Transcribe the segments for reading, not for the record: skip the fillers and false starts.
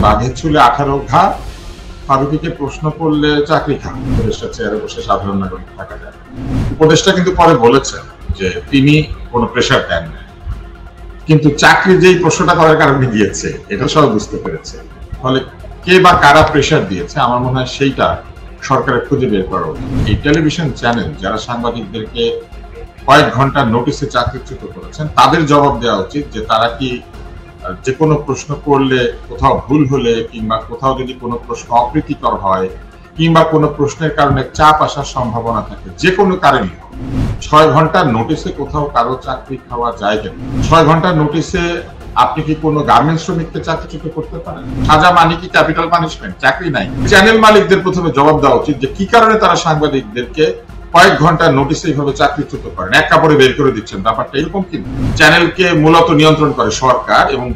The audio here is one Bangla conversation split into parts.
বাঘের চুলে 18 ঘা, ফারুকীকে প্রশ্ন করলে চাকরি খান। উপদেষ্টা চেয়ারে বসে সাধারণ নাগরিক থাকা যায়। উপদেষ্টা কিন্তু পরে বলেছেন যে তিনি কোনো প্রেশার দেন না, কিন্তু চাকরি যেই প্রশ্নটা করার কারণে গিয়েছে এটা সবাই বুঝতে পেরেছে। ফলে কে বা কারা প্রেশার দিয়েছে আমার মনে হয় সেইটা সরকারের খুঁজে বের করা উচিত। এই টেলিভিশন চ্যানেল যারা সাংবাদিকদেরকে কয়েক ঘন্টার নোটিশে চাকরিচ্যুত করেছেন তাদের জবাব দেওয়া উচিত যে তারা কি যে কোনো প্রশ্ন করলে কোথাও ভুল হলে কিংবা কোথাও যদি কোনো প্রশ্ন অপ্রীতিকর হয় কিংবা কোনো প্রশ্নের কারণে চাপ আসার সম্ভাবনা থাকে, যে কোনো কারণে 6 ঘন্টার নোটিশে কোথাও কারো চাকরি খাওয়া যায় কেন? 6 ঘন্টার নোটিশে আপনি কি কোনো গার্মেন্টস শ্রমিককে চাকরিচ্যুত করতে পারেন? সাজা মানে কি ক্যাপিটাল পানিশমেন্ট? চাকরি নাই। চ্যানেল মালিকদের প্রথমে জবাব দেওয়া উচিত যে কি কারণে তারা সাংবাদিকদেরকে কয়েক ঘন্টার নোটিশে এইভাবে চাকরিচ্যুত করেন, এক কাপড়ে বের করে দিচ্ছেন। ব্যাপারটা এরকম কিন্তু চ্যানেলকে মূলত নিয়ন্ত্রণ করে সরকার এবং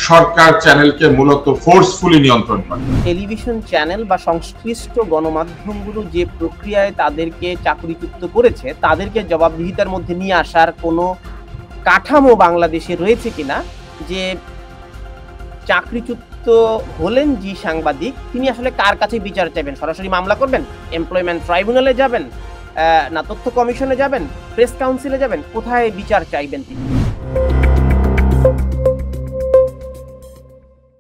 সরকার চ্যানেলকে মূলত ফোর্সফুলি নিয়ন্ত্রণ করে। টেলিভিশন চ্যানেল বা সংশ্লিষ্ট গণমাধ্যমগুলো যে প্রক্রিয়ায় তাদেরকে চাকরিচ্যুত করেছে তাদেরকে জবাবদিহিতার মধ্যে নিয়ে আসার কোনো কাঠামো বাংলাদেশে রয়েছে কিনা, যে চাকরিচ্যুত হলেন যে সাংবাদিক তিনি আসলে কার কাছে বিচার চাইবেন? সরাসরি মামলা করবেন, এমপ্লয়মেন্ট ট্রাইব্যুনালে যাবেন, না তথ্য কমিশনে যাবেন, প্রেস কাউন্সিলে যাবেন, কোথায় বিচার চাইবেন তিনি?